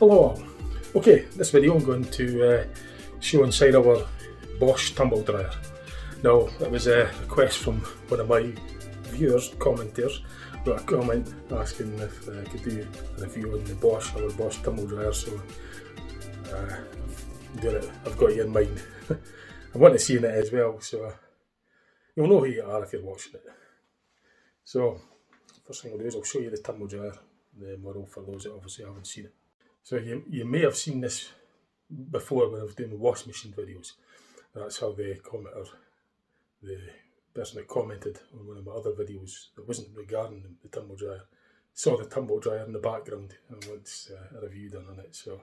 Hello all. Okay, this video I'm going to show inside our Bosch tumble dryer. Now, it was a request from one of my viewers, commenters, got a comment asking if I could do a review on the our Bosch tumble dryer, so I've got you in mind. I want to see it as well, so you'll know who you are if you're watching it. So, first thing I'll do is I'll show you the tumble dryer, the model, for those that obviously haven't seen it. So you may have seen this before when I was doing the washing machine videos. That's how the commenter, the person that commented on one of my other videos that wasn't regarding the tumble dryer, saw the tumble dryer in the background and wants a review done on it. So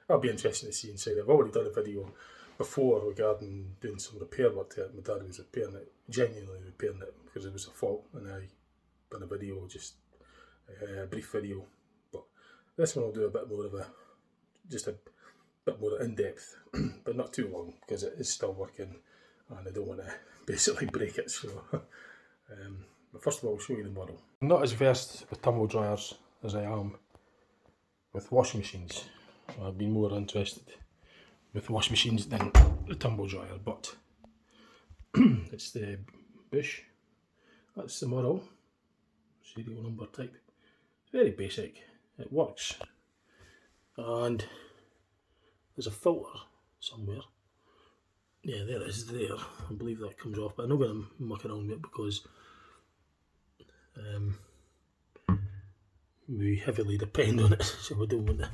that'll be interesting to see inside. I've already done a video before regarding doing some repair work to it. My dad was repairing it, genuinely repairing it, because it was a fault, and I done a video, just a brief video. But this one will do a bit more of a, just a bit more in depth, but not too long, because it is still working and I don't want to basically break it. So but first of all, I'll show you the model. I'm not as versed with tumble dryers as I am with washing machines. I've been more interested with washing machines than the tumble dryer, but it's the Bosch. That's the model, serial number type. It's very basic, it works, and there's a filter somewhere. Yeah, there it is there. I believe that comes off, but I'm not going to muck around with it because we heavily depend on it, so we don't want to.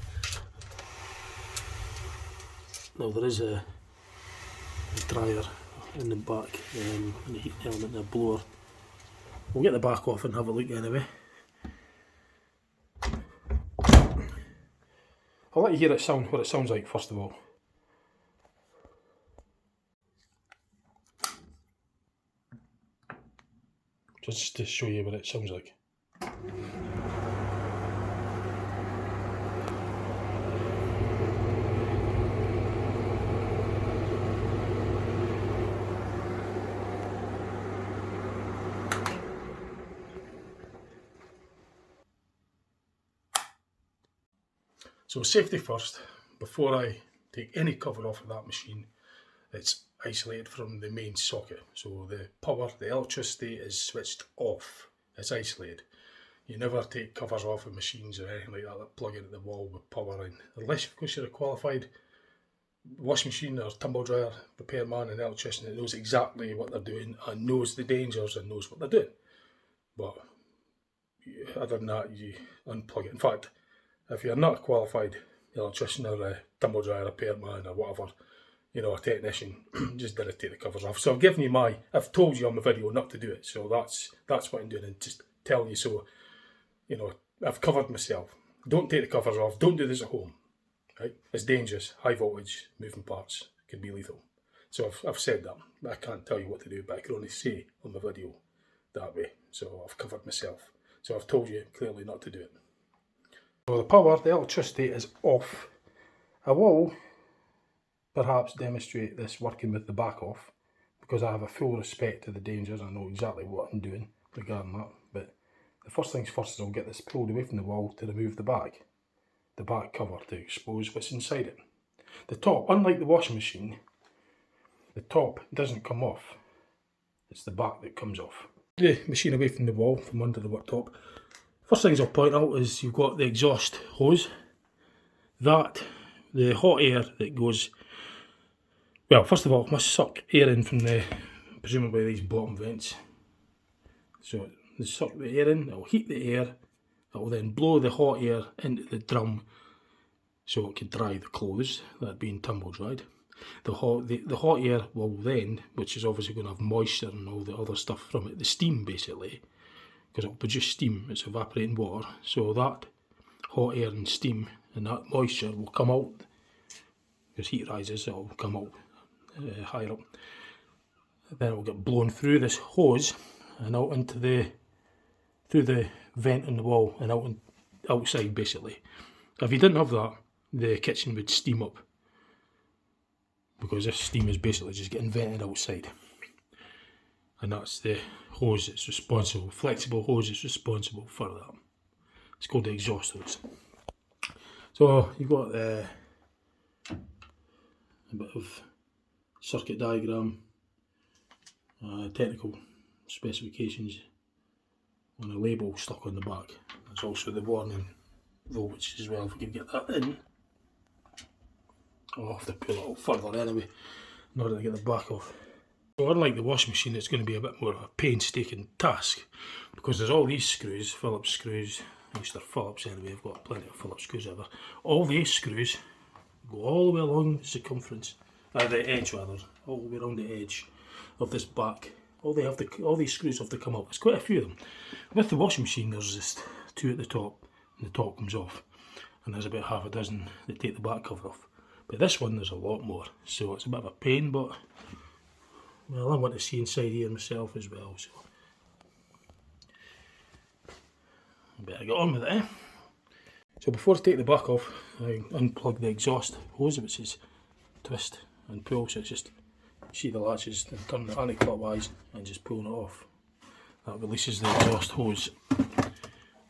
Now there is a dryer in the back, and a heat element and a blower. We'll get the back off and have a look anyway. I'll let you hear what it sounds like first of all. Just to show you what it sounds like. So safety first, before I take any cover off of that machine, it's isolated from the main socket. So the power, the electricity is switched off, it's isolated. You never take covers off of machines or anything like that plug into the wall with power in, unless of course you're a qualified washing machine or tumble dryer repairman and electrician that knows exactly what they're doing and knows the dangers and knows what they're doing. But other than that, you unplug it. In fact, if you're not a qualified electrician or a tumble dryer repairman or whatever, you know, a technician, just didn't take the covers off. So I've told you on my video not to do it. So that's what I'm doing, and just telling you, so, you know, I've covered myself. Don't take the covers off. Don't do this at home. Right? It's dangerous. High voltage, moving parts, could be lethal. So I've said that. I can't tell you what to do, but I can only say on my video that way. So I've covered myself. So I've told you clearly not to do it. So the power, the electricity is off. I will perhaps demonstrate this working with the back off, because I have a full respect to the dangers. I know exactly what I'm doing regarding that. But the first things first is I'll get this pulled away from the wall to remove the back cover, to expose what's inside it. The top, unlike the washing machine, the top doesn't come off. It's the back that comes off. The machine away from the wall, from under the worktop. First things I'll point out is you've got the exhaust hose. That, the hot air that goes, well, first of all, it must suck air in from presumably these bottom vents. So they suck the air in, it'll heat the air, it will then blow the hot air into the drum so it can dry the clothes that are being tumble dried. The hot air will then, which is obviously going to have moisture and all the other stuff from it, the steam basically, because it will produce steam, it's evaporating water, so that hot air and steam and that moisture will come out. As heat rises, it will come out higher up. Then it will get blown through this hose and out into through the vent in the wall and outside basically. If you didn't have that, the kitchen would steam up, because this steam is basically just getting vented outside. And that's the hose that's responsible, flexible hose that's responsible for that. It's called the exhaust hose. So you've got a bit of circuit diagram, technical specifications on a label stuck on the back. There's also the warning voltage as well, if we can get that in. I'll have to pull it a little further anyway in order to get the back off. So unlike the washing machine, it's going to be a bit more of a painstaking task because there's all these screws, Phillips screws, at least they're Phillips anyway, I've got plenty of Phillips screws ever. All these screws go all the way along the circumference, the edge rather, all the way around the edge of this back. All these screws have to come up. There's quite a few of them. With the washing machine, there's just 2 at the top, and the top comes off, and there's about half a dozen that take the back cover off. But this one, there's a lot more, so it's a bit of a pain. But well, I want to see inside here myself as well, so I better get on with it. Eh? So before I take the back off, I unplug the exhaust hose, which is twist and pull, so it's just see the latches and turn it anti-clockwise and just pulling it off. That releases the exhaust hose,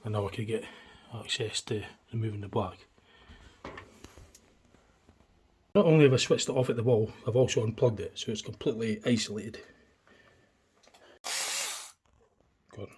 and now I can get access to removing the black. Not only have I switched it off at the wall, I've also unplugged it, so it's completely isolated. Go on.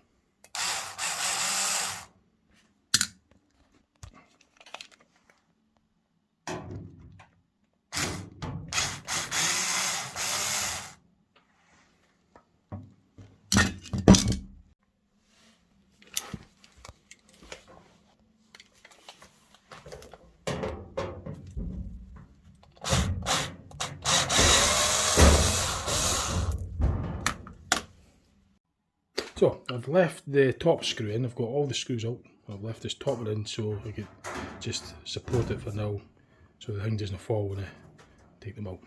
So I've left the top screw in, I've got all the screws out, I've left this top one in so I could just support it for now so the thing doesn't fall when I take them out.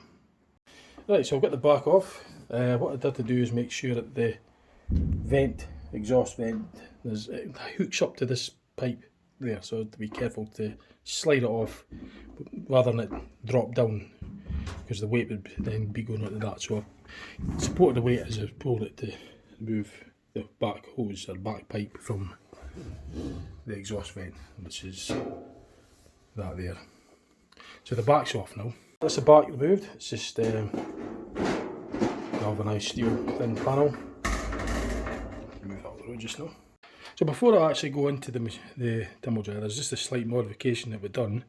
Right, so I've got the back off. What I did to do is make sure that the vent, exhaust vent, it hooks up to this pipe there, so I have to be careful to slide it off rather than it drop down, because the weight would then be going onto that. So I supported the weight as I pulled it to remove the back hose or back pipe from the exhaust vent, which is that there. So the back's off now. That's the back removed. It's just galvanised steel thin panel. Move that out the road just now. So before I actually go into the tumble dryer, there's just a slight modification that we've done.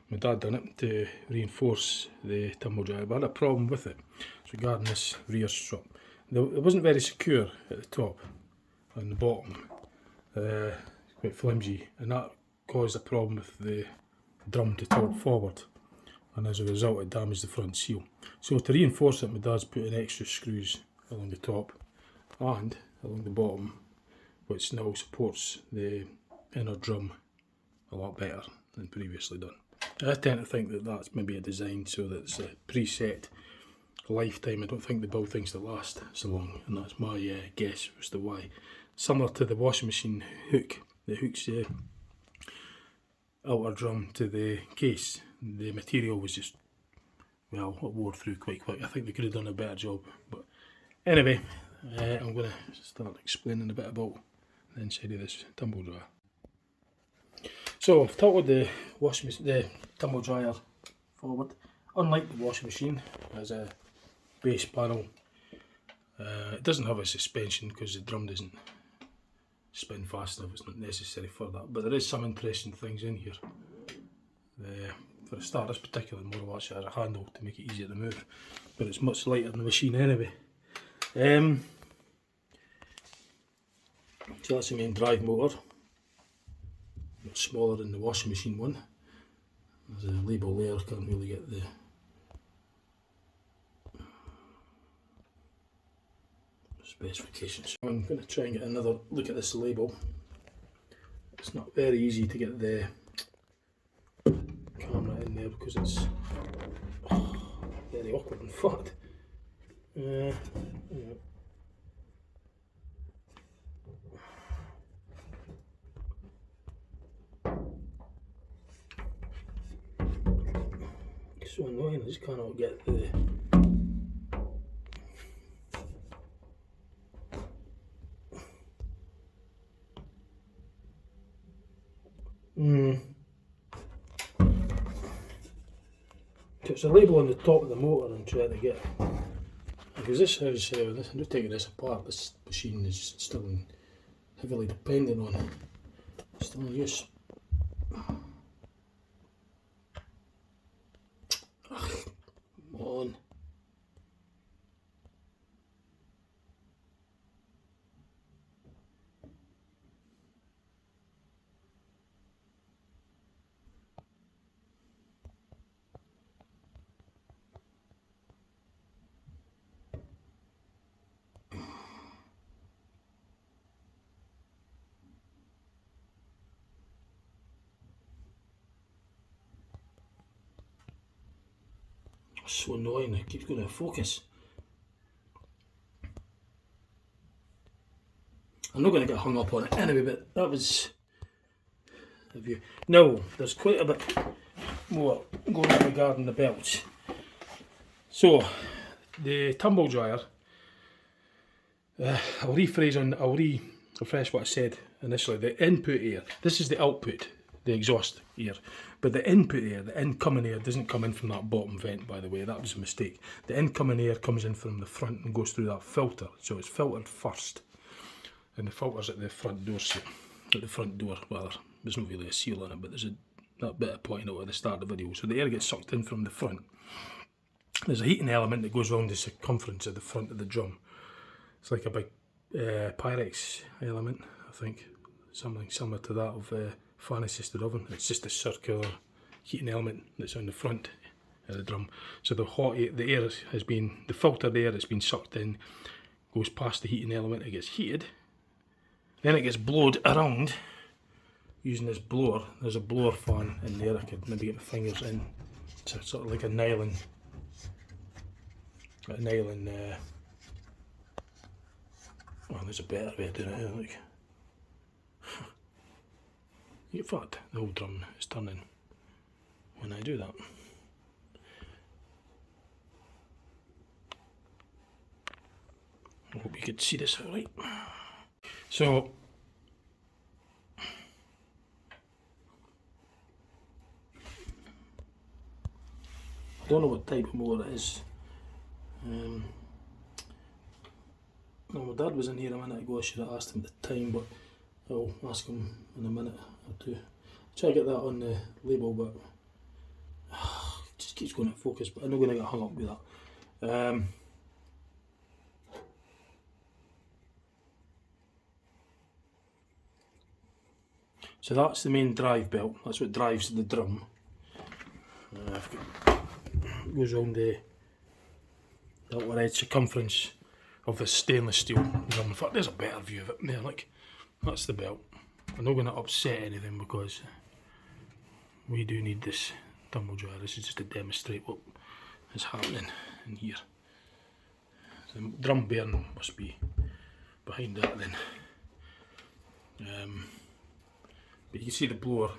My dad done it to reinforce the tumble dryer, but I had a problem with it. It's regarding this rear strap. It wasn't very secure at the top and the bottom, quite flimsy, and that caused a problem with the drum to tilt forward, and as a result it damaged the front seal. So to reinforce it, my dad's put in extra screws along the top and along the bottom, which now supports the inner drum a lot better than previously done. I tend to think that that's maybe a design so that it's a preset lifetime. I don't think they build things to last so long, and that's my guess as to why. Similar to the washing machine hook that hooks the outer drum to the case, the material was just, well, it wore through quite quick. I think they could have done a better job, but anyway, I'm going to start explaining a bit about the inside of this tumble dryer. So I've tilted the tumble dryer forward. Unlike the washing machine, it has a base panel. It doesn't have a suspension because the drum doesn't spin fast enough. It's not necessary for that, but there is some interesting things in here. For a start, this particular model actually has a handle to make it easier to move, but it's much lighter than the machine anyway. So that's the main drive motor, much smaller than the washing machine one. There's a label there, can't really get the specifications. So I'm going to try and get another look at this label. It's not very easy to get the camera in there because it's very awkward and flat. Yeah. It's so annoying, I just cannot get the puts a label on the top of the motor and try to get, because this house, I'm just taking this apart, this machine is still heavily dependent on it, still in use. Ugh, come on. So annoying, it keeps going to focus. I'm not going to get hung up on it anyway, but that was the view. Now, there's quite a bit more going on regarding the belts. So, the tumble dryer, I'll refresh what I said initially. The input air, this is the output, the exhaust air, but the input air, the incoming air, doesn't come in from that bottom vent, by the way. That was a mistake. The incoming air comes in from the front and goes through that filter, so it's filtered first, and the filter's at the front door seal, at the front door. Well, there's not really a seal on it, but there's that bit I pointed out at the start of the video. So the air gets sucked in from the front. There's a heating element that goes around the circumference of the front of the drum. It's like a big Pyrex element, I think, something similar to that of fan assisted oven. It's just a circular heating element that's on the front of the drum. So the air has been, the filtered air that's been sucked in, goes past the heating element, it gets heated, then it gets blowed around using this blower. There's a blower fan in there, I could maybe get my fingers in. It's sort of like a nylon, oh, there's a better way of doing it, like. In fact, the whole drum is turning when I do that. I hope you could see this alright. So, I don't know what type of motor it is. No, my dad was in here a minute ago. I should have asked him at the time, but I'll ask him in a minute or two. Try to get that on the label, but it just keeps going to focus, but I'm not going to get hung up with that. So that's the main drive belt, that's what drives the drum. It goes around the outer edge circumference of the stainless steel drum. In fact, there's a better view of it there, like, that's the belt. I'm not going to upset anything because we do need this tumble dryer. This is just to demonstrate what is happening in here. The drum bearing must be behind that then. But you can see the blower.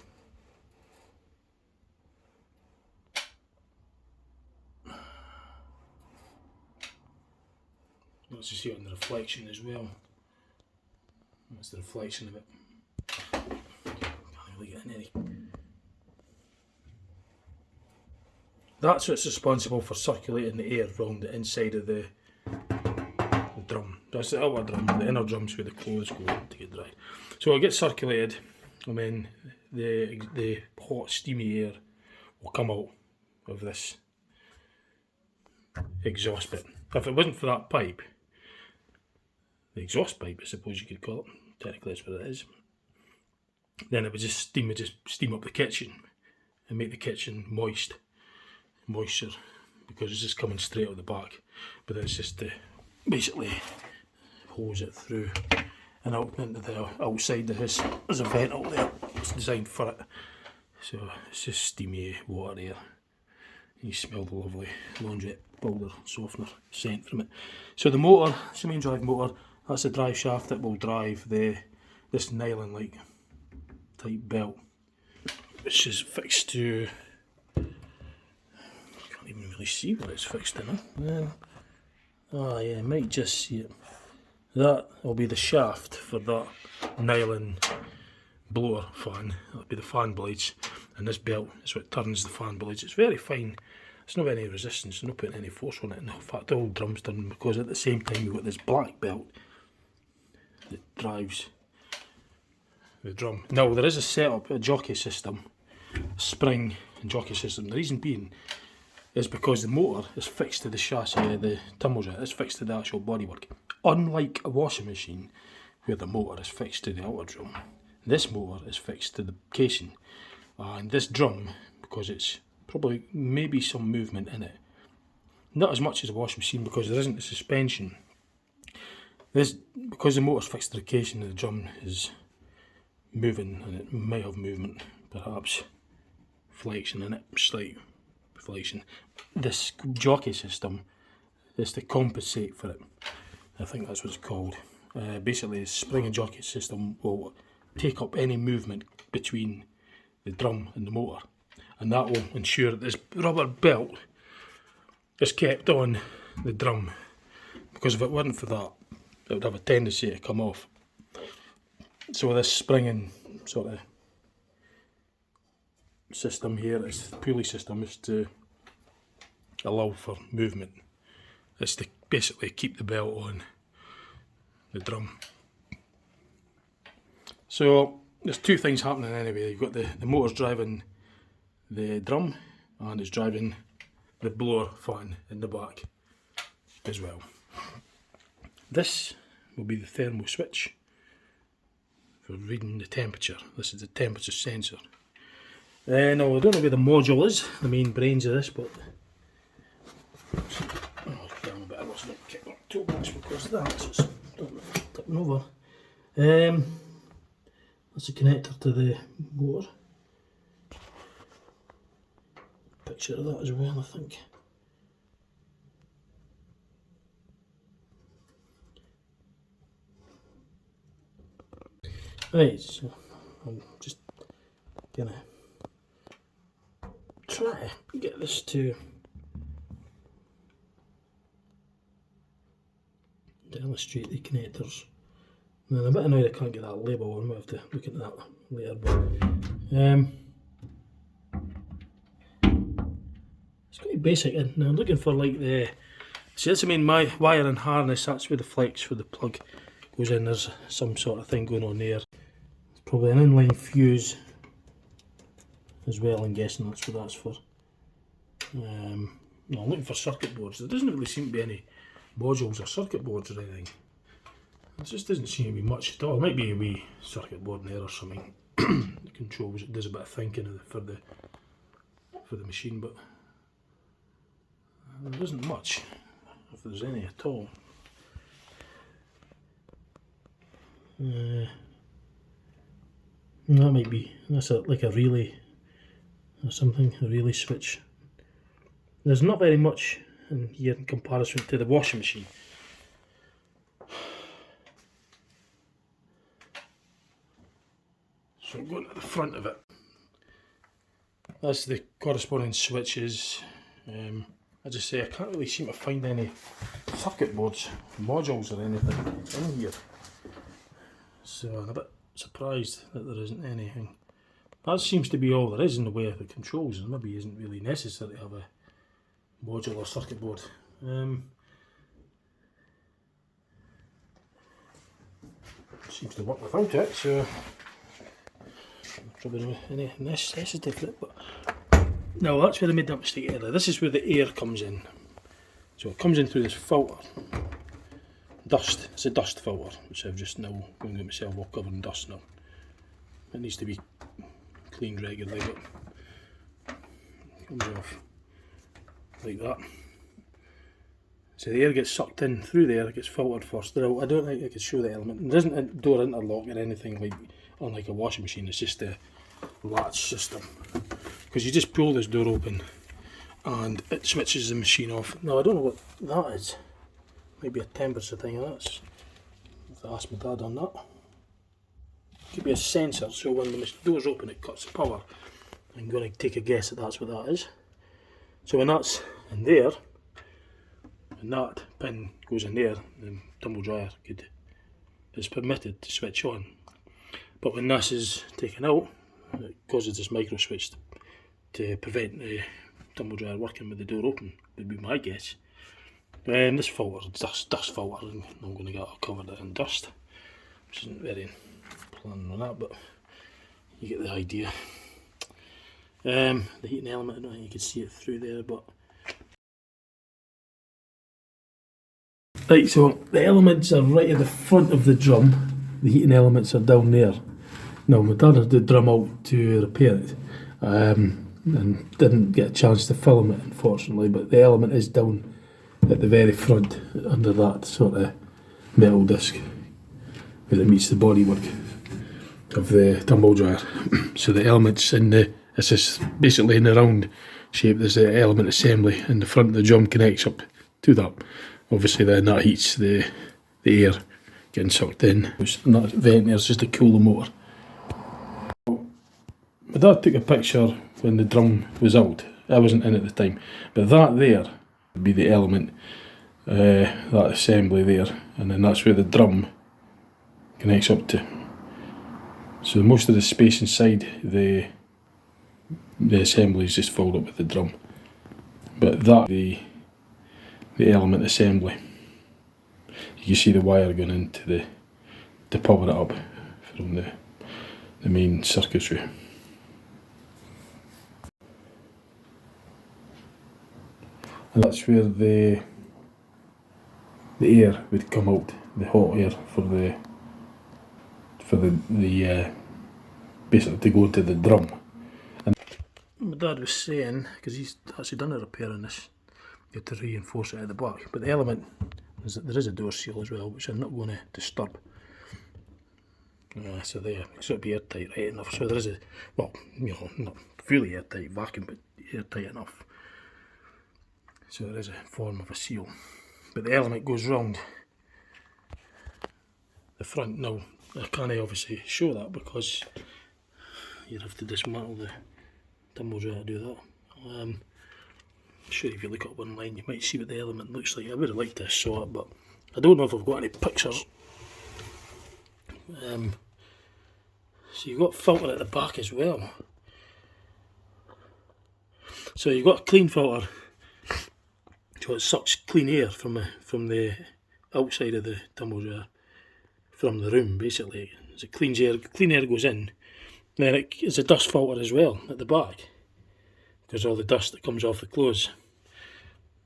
Let's just see it on the reflection as well. That's the reflection of it. Can't really get in any. That's what's responsible for circulating the air around the inside of the drum. That's the outer drum, the inner drum's where the clothes go to get dried. So it gets circulated, and then the hot steamy air will come out of this exhaust bit. If it wasn't for that pipe, the exhaust pipe I suppose you could call it, technically that's what it is, then it would just steam up the kitchen and make the kitchen moisture, because it's just coming straight out the back. But then it's just to basically hose it through and out into the outside the house. There's a vent out there, it's designed for it, so it's just steamy water air. You smell the lovely laundry powder softener scent from it. So the motor, it's the main drive motor, that's the drive shaft that will drive this nylon like type belt, which is fixed to, I can't even really see what it's fixed in. Oh yeah, I might just see it. That will be the shaft for that nylon blower fan. That'll be the fan blades, and this belt is what turns the fan blades. It's very fine. It's not any resistance, not putting any force on it. In fact, the whole drum's done, because at the same time you've got this black belt that drives the drum. Now there is a setup, a jockey system, a spring and jockey system. The reason being is because the motor is fixed to the chassis, the Tumble jet is fixed to the actual bodywork. Unlike a washing machine where the motor is fixed to the outer drum, this motor is fixed to the casing. And this drum, because it's probably maybe some movement in it, not as much as a washing machine because there isn't a suspension. This, because the motor's fixed to the casing, the drum is moving, and it might have movement, perhaps flexion in it, slight flexion. This jockey system is to compensate for it. I think that's what it's called. Basically, the spring and jockey system will take up any movement between the drum and the motor, and that will ensure that this rubber belt is kept on the drum, because if it weren't for that, it would have a tendency to come off. So this springing sort of system here, this pulley system, is to allow for movement. It's to basically keep the belt on the drum. So there's two things happening anyway. You've got the motor's driving the drum, and it's driving the blower fan in the back as well. This will be the thermal switch for reading the temperature. This is the temperature sensor. Now I don't know where the module is, the main brains of this, but I'm a bit of a kick my toolbox because of that, so it's tipping over. That's a connector to the motor. Picture of that as well, I think. Right, so I'm just gonna try to get this to illustrate the connectors. And I'm a bit annoyed I can't get that label. I might have to look at that later. But it's quite basic. And I'm looking for like the. See, that's the main wire and harness. That's where the flex for the plug goes in. There's some sort of thing going on there. It's probably an inline fuse as well. I'm guessing that's what that's for. No, I'm looking for circuit boards. There doesn't really seem to be any modules or circuit boards or anything. It just doesn't seem to be much at all. It might be a wee circuit board in there or something. The controls, it does a bit of thinking for the machine, but there isn't much, if there's any at all. That might be, that's like a relay or something, a relay switch. There's not very much in here in comparison to the washing machine. So I'm going to the front of it. That's the corresponding switches. As I say, I can't really seem to find any circuit boards, modules or anything in here. So I'm a bit surprised that there isn't anything. That seems to be all there is in the way of the controls, and maybe isn't really necessary to have a module or circuit board. Seems to work without it, so probably not any necessity for it. But no, that's where I made that mistake earlier. This is where the air comes in. So it comes in through this filter. Dust. It's a dust filter, which I've just now going to get myself all covered in dust now. It needs to be cleaned regularly, but it comes off like that. So the air gets sucked in through there, it gets filtered first. Now, I don't think I could show the element. There isn't a door interlock or anything like unlike a washing machine. It's just a latch system. Because you just pull this door open and it switches the machine off. Now I don't know what that is. Maybe a temperature thing. That's. I have to ask my dad on that. Could be a sensor. So when the door's open, it cuts the power. I'm going to take a guess that that's what that is. So when that's in there, and that pin goes in there, the tumble dryer is permitted to switch on. But when this is taken out, it causes this micro switch to prevent the tumble dryer working with the door open, would be my guess. This filter, dust filter, and I'm going to get it covered in dust, which isn't very planning on that, but you get the idea. The heating element, I don't think you can see it through there, but right, so the elements are right at the front of the drum. The heating elements are down there. Now, my dad had the drum out to repair it, and didn't get a chance to film it, unfortunately, but the element is down at the very front, under that sort of metal disc, where it meets the bodywork of the tumble dryer. So the elements in the, it's just basically in the round shape, there's the element assembly, and the front of the drum connects up to that. Obviously then that heats the air getting sucked in, and that vent there's just to cool the motor. My dad took a picture when the drum was out. I wasn't in at the time, but that there would be the element, that assembly there, and then that's where the drum connects up to. So most of the space inside the assembly is just filled up with the drum, but that the element assembly. You can see the wire going into to power it up from the main circuitry. And that's where the air would come out, the hot air for the basically to go into the drum. And my dad was saying, because he's actually done a repair on this, you have to reinforce it at the back, but the element is that there is a door seal as well, which I'm not going to disturb. So there, it's got to be airtight, right enough. So there is a, well, you know, not fully airtight vacuum, but airtight enough. So there is a form of a seal. But the element goes round the front. Now, I can't obviously show that because you'd have to dismantle the tumble dryer to do that. I'm sure if you look up online you might see what the element looks like. I would have liked to show it, but I don't know if I've got any pictures. So you've got a filter at the back as well. So you've got a clean filter, so it sucks clean air from the outside of the tumble dryer, from the room basically. As it cleans air, clean air goes in. Then it's a dust filter as well at the back, because all the dust that comes off the clothes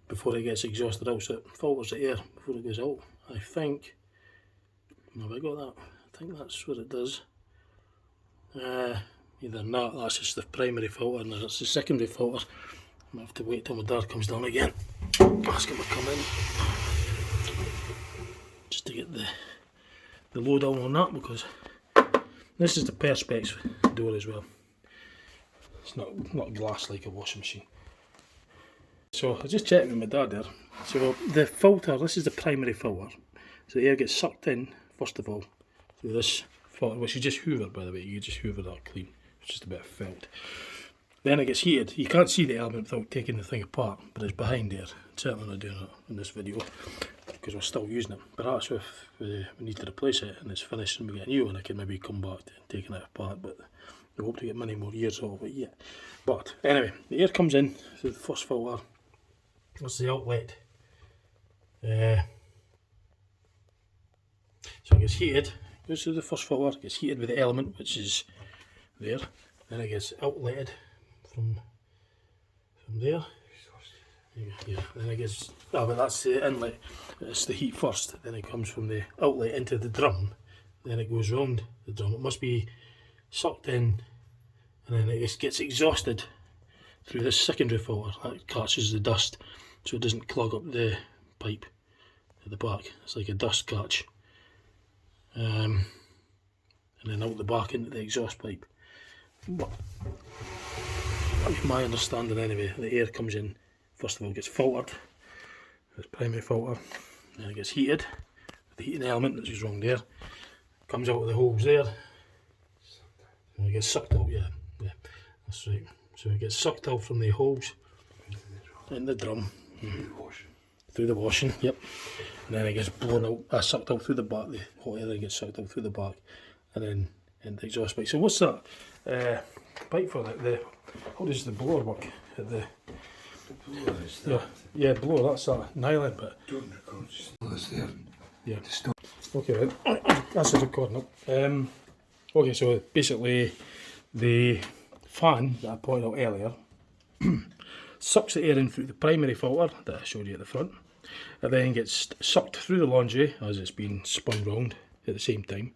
before it gets exhausted out, so it filters the air before it goes out. I think, have I got that? I think that's what it does. Either not, that's just the primary filter, and that's the secondary filter. I might have to wait till my dad comes down again. Ask him to come in, just to get the lowdown on that, because this is the perspex door as well. It's not glass like a washing machine. So I just checked with my dad there. So the filter, this is the primary filter. So the air gets sucked in, first of all, through this filter, which you just hoover, by the way. You just hoover that clean. It's just a bit of felt. Then it gets heated. You can't see the element without taking the thing apart, but it's behind there. I'm certainly not doing it in this video because we're still using it. But that's if we need to replace it and it's finished and we get a new one, I can maybe come back to taking it apart, but I hope to get many more years out of it yet. But anyway, the air comes in through the first filter. That's the outlet. So it gets heated, goes through the first filter, gets heated with the element, which is there. Then it gets outletted from there. Yeah, then it gets, but that's the inlet, it's the heat first, then it comes from the outlet into the drum, then it goes round the drum. It must be sucked in, and then it just gets exhausted through this secondary filter that catches the dust, so it doesn't clog up the pipe at the back. It's like a dust catch, and then out the back into the exhaust pipe. But my understanding anyway, the air comes in, first of all gets filtered, this primary filter, then it gets heated, the heating element that's just wrong there, comes out of the holes there, and it gets sucked out, yeah, that's right. So it gets sucked out from the holes in the drum, through the washing, yep, and then it gets blown out, sucked out through the back, the hot air gets sucked out through the back, and then in the exhaust pipe. So what's that pipe for? How does the blower work at the Yeah, below that's a nylon bit. Don't record, just this there. Yeah. Stop. Okay, right. That's a recording up. Okay, so basically the fan that I pointed out earlier sucks the air in through the primary filter that I showed you at the front. It then gets sucked through the laundry as it's being spun round at the same time.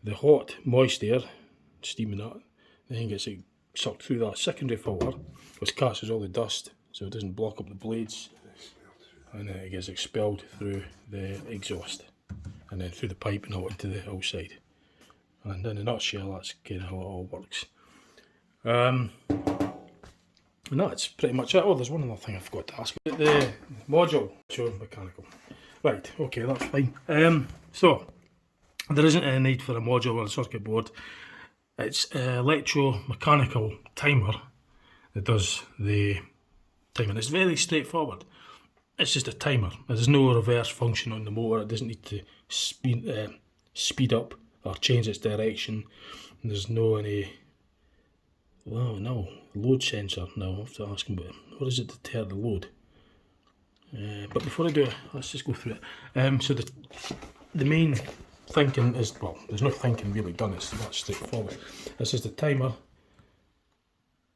The hot, moist air, steaming that, then gets sucked through that secondary filter, which catches all the dust so it doesn't block up the blades, and then it gets expelled through the exhaust and then through the pipe and out into the outside. And in a nutshell, that's kind of how it all works. And that's pretty much it. Oh, there's one other thing I forgot to ask. The module, so mechanical. Right, okay, that's fine. So, there isn't any need for a module or a circuit board. It's an electromechanical timer that does the timing. It's very straightforward. It's just a timer. There's no reverse function on the motor. It doesn't need to speed up or change its direction. There's no load sensor. No, I have to ask him about what is it to deter the load. But before I do it, let's just go through it. So the main thinking is, well, there's no thinking really done, it's that straightforward. This is the timer.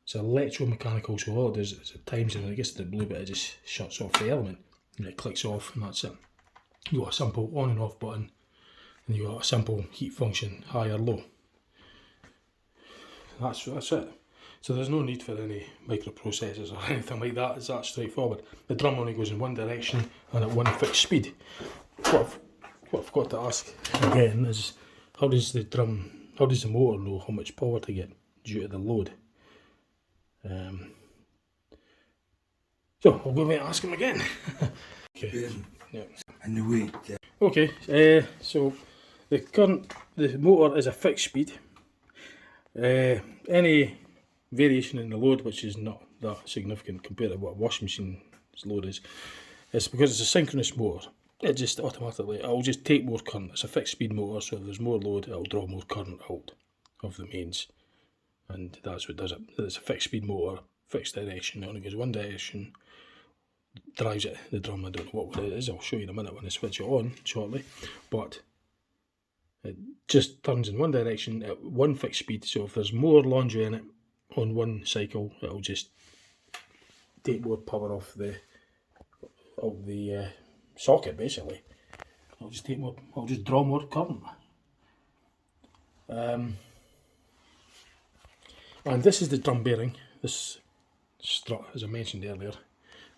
It's electromechanical, so all it does is it times it, and I guess the blue bit it just shuts off the element and it clicks off, and that's it. You've got a simple on and off button, and you've got a simple heat function, high or low. That's it. So there's no need for any microprocessors or anything like that. It's that straightforward. The drum only goes in one direction and at one fixed speed. What I've got to ask again is, how does the motor know how much power to get due to the load? So I'll go away and ask him again. Okay. Yeah. And the weight. Yeah. Okay. So the motor is a fixed speed. Any variation in the load, which is not that significant compared to what a washing machine's load is, it's because it's a synchronous motor. It just automatically, it'll just take more current. It's a fixed speed motor, so if there's more load, it'll draw more current out of the mains. And that's what does it. It's a fixed speed motor, fixed direction, it only goes one direction, drives it, the drum. I don't know what it is, I'll show you in a minute when I switch it on shortly. But it just turns in one direction at one fixed speed, so if there's more laundry in it on one cycle, it'll just take more power off the socket, basically. I'll just draw more current. And this is the drum bearing, this strut, as I mentioned earlier.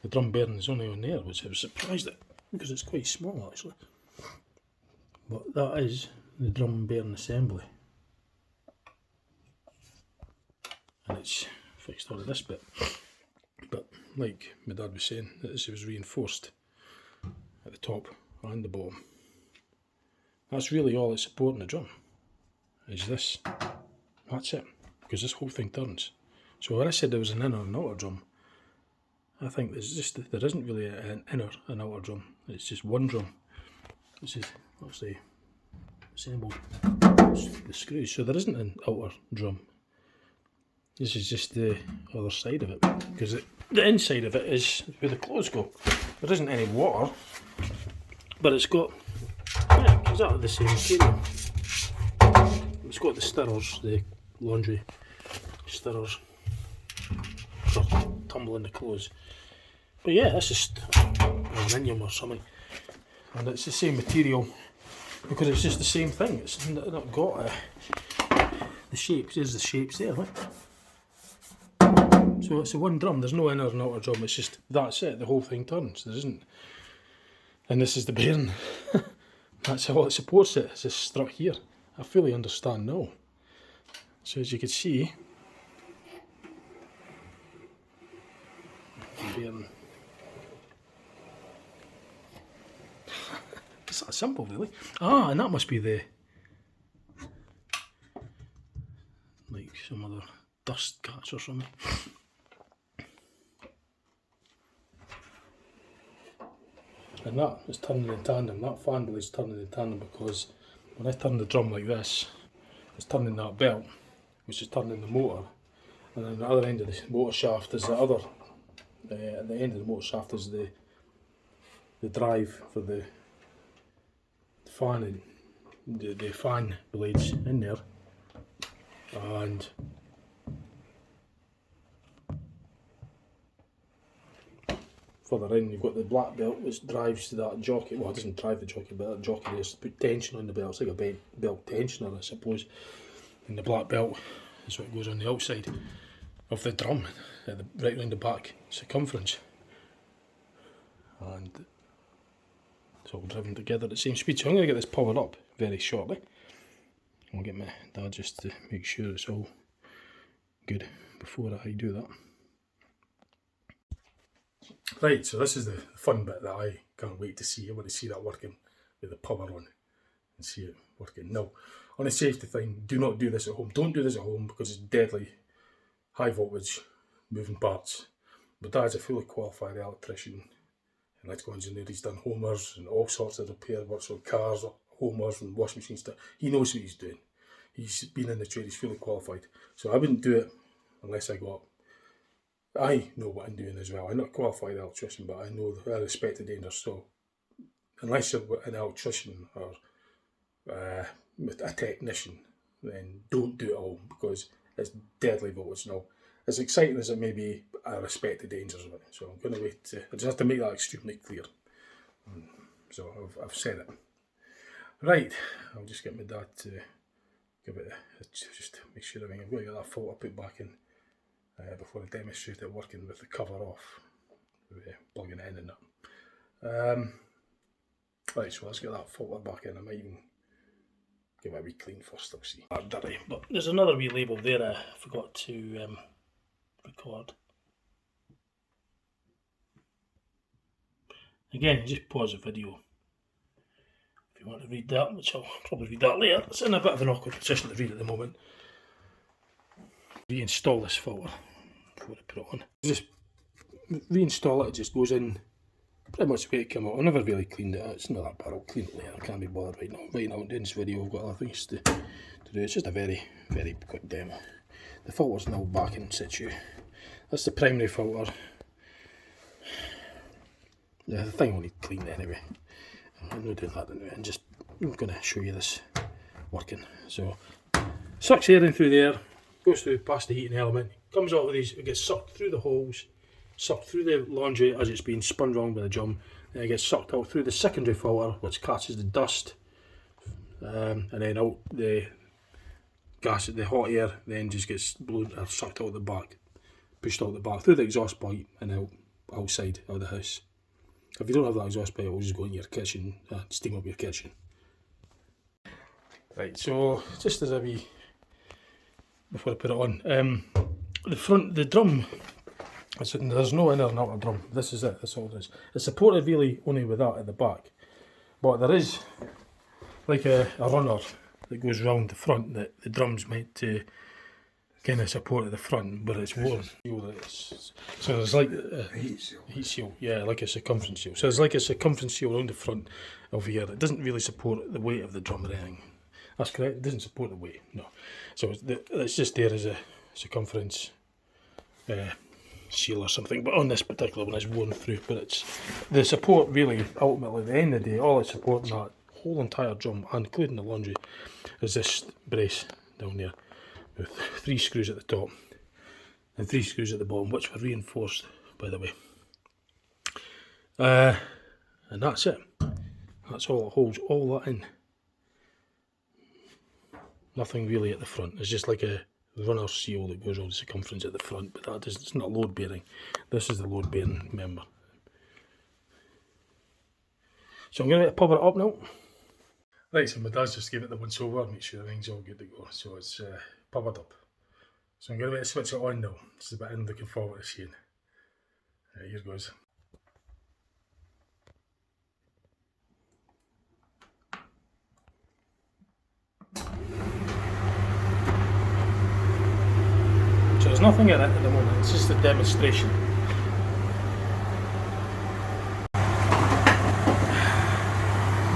The drum bearing is only on there, which I was surprised at, because it's quite small actually. But that is the drum bearing assembly. And it's fixed onto this bit. But like my dad was saying, this was reinforced at the top and the bottom. That's really all it's supporting the drum, is this. That's it, because this whole thing turns. So when I said there was an inner and outer drum, I think there isn't really an inner and outer drum. It's just one drum. This is obviously assembled the screws, so there isn't an outer drum. This is just the other side of it, because the inside of it is where the clothes go. There isn't any water, but it's got exactly the same material. It's got the stirrers, the laundry stirrers for tumbling the clothes. But yeah, this is aluminium or something, and it's the same material because it's just the same thing. It's not got the shapes. There's the shapes there, right? So it's a one drum. There's no inner and outer drum. It's just that's it. The whole thing turns. There isn't. And this is the bearing. That's how it supports it. It's this strut here. I fully understand now. So as you can see, bearing. It's that simple, really. Ah, and that must be like some other dust catch or something. And that is turning in tandem. That fan blade is turning in tandem because when I turn the drum like this, it's turning that belt, which is turning the motor, and then the other end of the motor shaft is the other At the end of the motor shaft is the drive for the fan and the fan blades in there, and further in you've got the black belt which drives that jockey. Well, it doesn't drive the jockey, but that jockey there is to put tension on the belt. It's like a belt tensioner, I suppose. And the black belt is what goes on the outside of the drum, right round the back circumference. And it's all driven together at the same speed. So I'm going to get this powered up very shortly. I'll get my dad just to make sure it's all good before I do that. Right, so this is the fun bit that I can't wait to see. I want to see that working with the power on and see it working. Now, on a safety thing, do not do this at home. Don't do this at home because it's deadly high voltage moving parts. My dad's a fully qualified electrician, electrical engineer. He's done homers and all sorts of repair works on cars, homers and washing machine stuff. He knows what he's doing. He's been in the trade, he's fully qualified. So I wouldn't do it unless I know what I'm doing as well. I'm not a qualified electrician, but I know I respect the danger. So unless you're an electrician or a technician, then don't do it at home because it's deadly voltage. Now, as exciting as it may be, I respect the dangers of it. So I'm going to wait. I just have to make that extremely clear. So I've said it. Right, I'll just get my dad to give it just to make sure I've got to get that filter put back in before I demonstrate it working with the cover off, plugging it in and that. Right, so let's get that filter back in. I might even give it a wee clean first, I'll see. Dirty. But there's another wee label there I forgot to record. Again, just pause the video if you want to read that, which I'll probably read that later. It's in a bit of an awkward position to read at the moment. Reinstall this filter before I put it on. Just reinstall it, it just goes in pretty much the way it came out. I never really cleaned it. It's not that bad, I'll clean it later. I can't be bothered right now. Right now, in this video, I've got other things to do. It's just a very, very quick demo. The filter's now back in situ. That's the primary filter. The thing will need cleaned anyway. I'm not doing that anyway. I'm going to show you this working. So, sucks air in through there, goes through past the heating element, comes out of these, it gets sucked through the holes, sucked through the laundry as it's being spun round by the drum, then it gets sucked out through the secondary filter, which catches the dust, and then out the gas, the hot air, then just gets blown or sucked out the back, pushed out the back through the exhaust pipe and out outside of the house. If you don't have that exhaust pipe, it'll just go in your kitchen, steam up your kitchen. Right, so just as a wee, before I put it on, the drum, there's no inner and outer drum. This is it, that's all it is. It's supported really only with that at the back, but there is like a runner that goes round the front that the drum's meant to kind of support at the front, but it's worn. So there's like a heat seal, yeah, like a circumference seal. So there's like a circumference seal around the front of here. It doesn't really support the weight of the drum or anything. That's correct, it doesn't support the weight, no. So it's just there as a circumference seal or something, but on this particular one it's worn through. But it's the support really, ultimately, at the end of the day, all it's supporting that whole entire drum, including the laundry, is this brace down there with 3 screws at the top and 3 screws at the bottom, which were reinforced, by the way. And that's it. That's all it holds all that in. Nothing really at the front. It's just like a runner seal that goes around the circumference at the front, but it's not load bearing. This is the load bearing member. So I'm going to power it up now. Right, so my dad's just gave it the once over, make sure everything's all good to go. So it's powered up. So I'm going to switch it on now. This is a bit I'm looking forward to seeing. Here goes. So there's nothing in it at the moment, it's just a demonstration.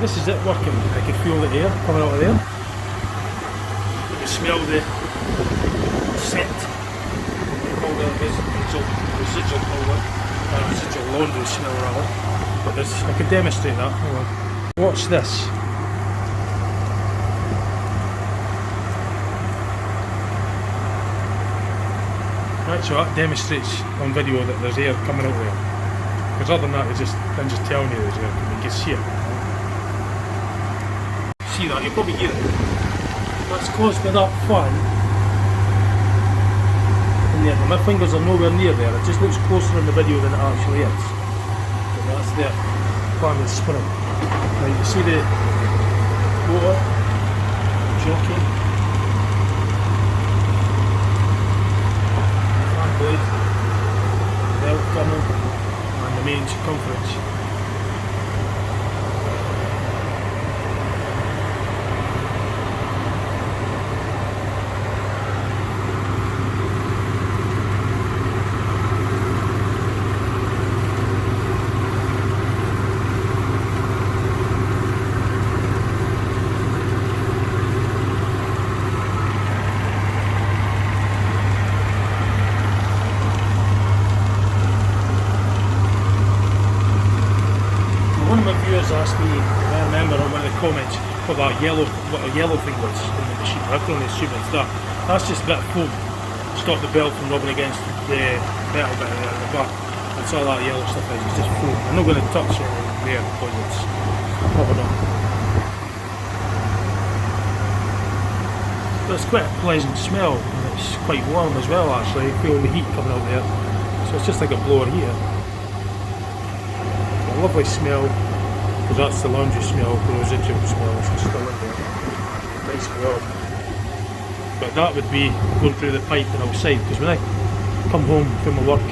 This is it working. I can feel the air coming out of there. You can smell the scent. Residual powder. It's such a laundry smell rather. But I can demonstrate that. Hold on. Watch this. Right, so that demonstrates on video that there's air coming out there. Because other than that, I'm just telling you there's air. You can see it. See that? You'll probably hear it. That's caused by that fan. In there. My fingers are nowhere near there. It just looks closer in the video than it actually is. But that's there. Fan is spinning. Now you can see the water, jockey, fan blade, the belt coming, and the main circumference. One of my viewers asked me, I remember on one of the comments, what a yellow thing was in the machine. I can only assume it's that. That's just a bit of foam to stop the belt from rubbing against the metal bit there at the back. That's all that yellow stuff is, it's just foam. I'm not going to touch anything there because it's covered up. But it's quite a pleasant smell, and it's quite warm as well actually. You feel the heat coming out there. So it's just like a blower heater. Lovely smell, because that's the laundry smell, the residual smell, which is still in there. Nice warm. But that would be going through the pipe and outside, because when I come home from my work,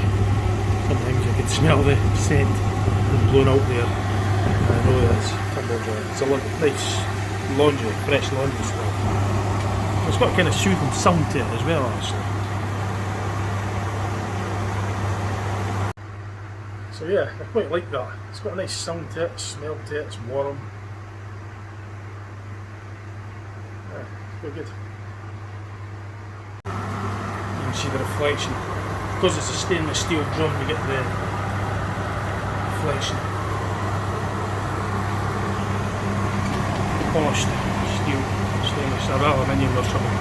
sometimes I can smell the scent being blown out there. And I know that's tumble dry. It's a nice laundry, fresh laundry smell. It's got a kind of soothing sound to it as well, actually. So yeah, I quite like that. It's got a nice sound to it, smell to it, it's warm. Yeah, it's very good. You can see the reflection. Because it's a stainless steel drum, you get the reflection. Polished steel, stainless, or aluminium or something.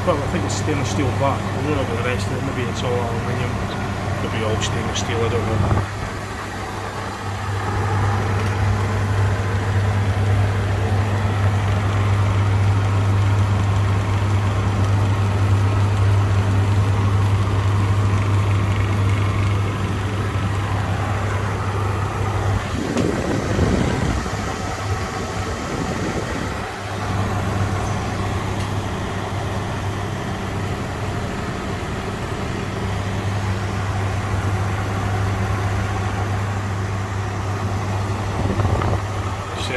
Well, I think it's stainless steel back. I don't know about the rest of it, maybe it's all aluminium. Could be all stainless steel, I don't know.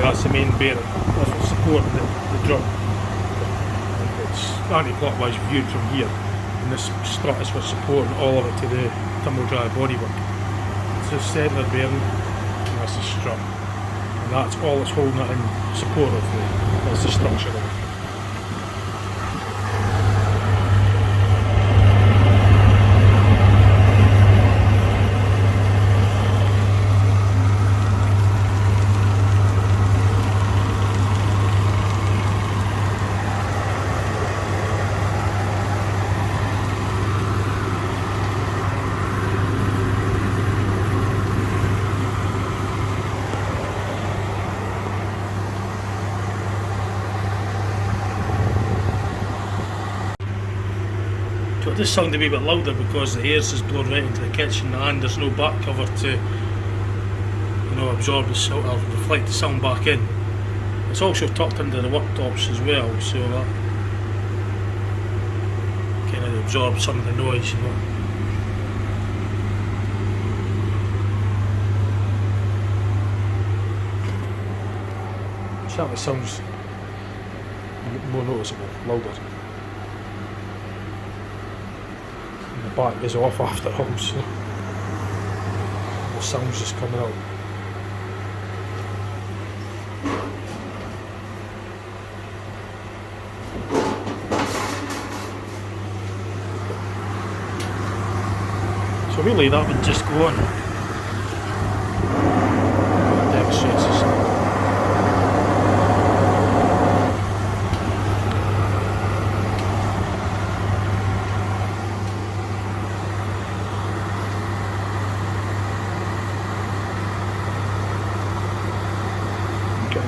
That's the main bearing, that's what's supporting the drum. And it's anti-clockwise viewed from here, and this strut is what's supporting all of it to the tumble dry bodywork. It's the centre bearing, and that's the strut. And that's all that's holding it in support of that's the structure of it. So it does sound a wee bit louder because the air is blown right into the kitchen and there's no back cover to, absorb the sound or reflect the sound back in. It's also tucked into the worktops as well, so that kind of absorbs some of the noise, Certainly sounds more noticeable, louder. And the back is off after all, so the sound's just coming out. So really that would just go on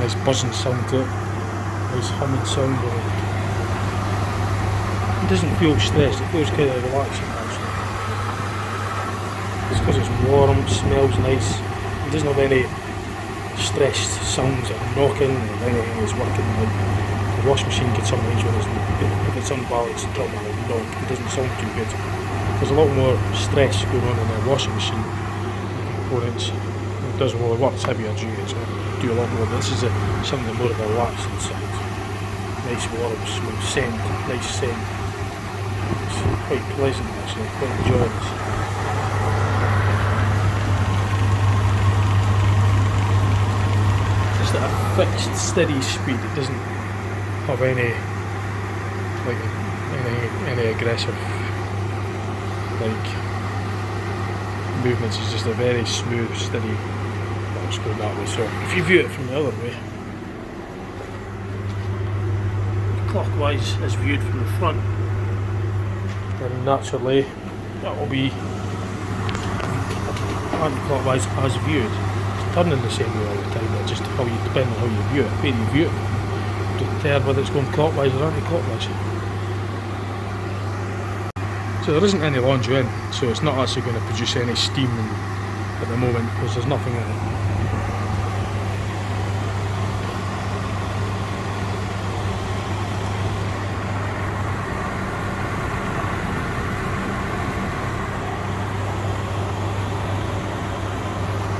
nice buzzing sound to it, nice humming sound. It doesn't feel stressed, it feels kind of relaxing actually. It's because it's warm, it smells nice, it doesn't have any stressed sounds like knocking or anything is working. Like the washing machine can sometimes, when if it's unbalanced drum or knock, it doesn't sound too good. There's a lot more stress going on in a washing machine components. It does more, it works heavier duties, so do a lot more. This is something more of a relaxing sound. Nice warm, smooth scent, nice scent. It's quite pleasant actually, quite enjoying this. Just at a fixed, steady speed, it doesn't have any aggressive movements. It's just a very smooth, steady. Let's go that way. So if you view it from the other way, clockwise as viewed from the front, then naturally that will be anti-clockwise as viewed. It's turning the same way all the time, but just how you, depending on how you view it, where you view it, to determine whether it's going clockwise or anti-clockwise. So there isn't any laundry in, so it's not actually going to produce any steam at the moment because there's nothing in it.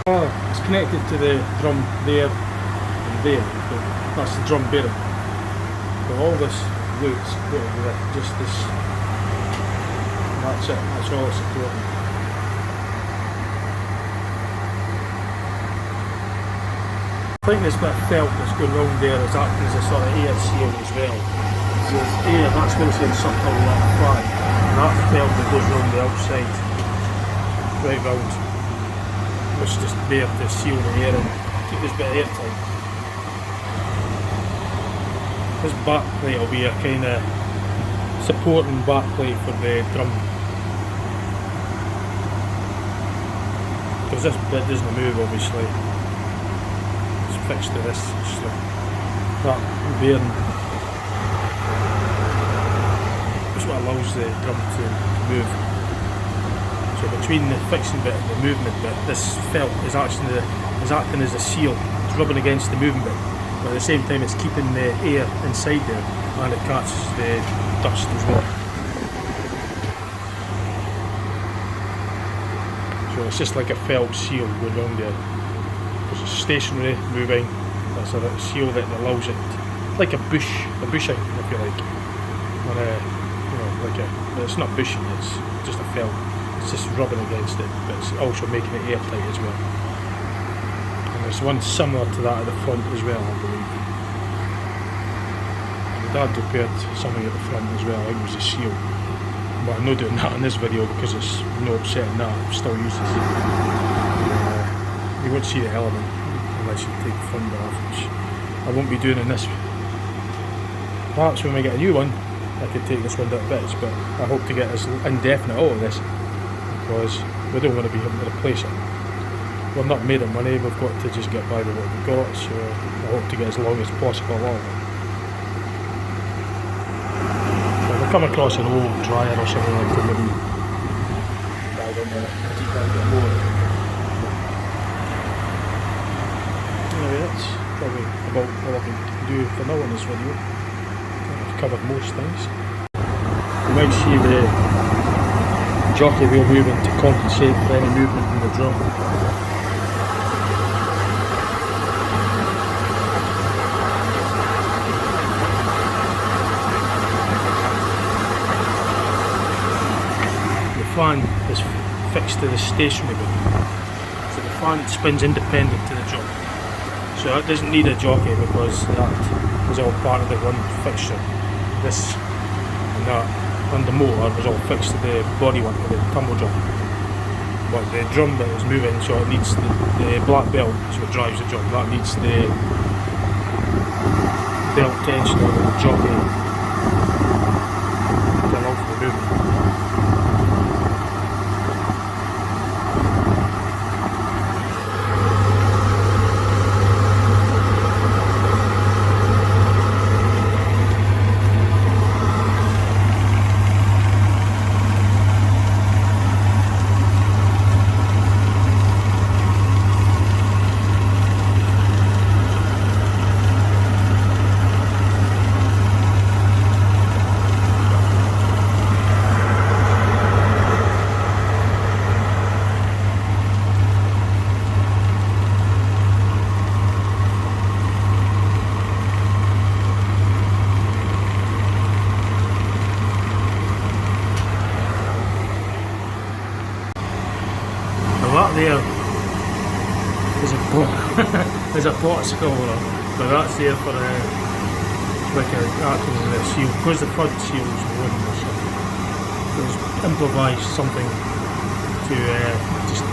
It's connected to the drum there and there, so that's the drum bearing. So all this loops go over just this, and that's it, that's all it's supporting. I think this bit of felt that's going round there is acting as a sort of air seal as well. So there's air, that's going to say something like that, and that felt that goes round the outside, right round. It's just there to seal the air and keep this bit airtight. This back plate will be a kind of supporting back plate for the drum, because this bit doesn't move obviously. It's fixed to this, so that bearing is what allows the drum to move. So between the fixing bit and the movement bit, this felt is actually acting as a seal. It's rubbing against the movement bit, but at the same time it's keeping the air inside there, and it catches the dust as well. So it's just like a felt seal going around there, because it's stationary, moving. That's a seal that allows it, like a bushing, if you like. When it's not bushing, it's just a felt. It's just rubbing against it, but it's also making it airtight as well. And there's one similar to that at the front as well, I believe. My dad repaired something at the front as well, I think it was a seal. But I'm not doing that in this video because it's no upsetting that, I'm still using it. You won't see the element unless you take the front bit off, which I won't be doing in this. Perhaps when we get a new one, I could take this one to bits, but I hope to get as indefinite out of this, because we don't want to be having to replace it. We're not made of money, we've got to just get by with what we've got, so I hope to get as long as possible out of it. So if I come across an old dryer or something like that, maybe I don't know, keep that a bit more. Anyway, that's probably about all I can do for now in this video. I've covered most things. You might see the jockey wheel moving to compensate for any movement in the drum. The fan is fixed to the stationary bit, so the fan spins independent to the drum. So it doesn't need a jockey because that is all part of the one fixture. This and that. And the motor was all fixed to the bodywork of the tumble drum, but the drum bit is moving, so it needs the black belt, so it drives the drum. That needs the belt tension of the jockey to allow for the movement. that there is a pot, is a pot scourer, but that's there for like a seal, because the front seal is wooden or something. There's improvised something to just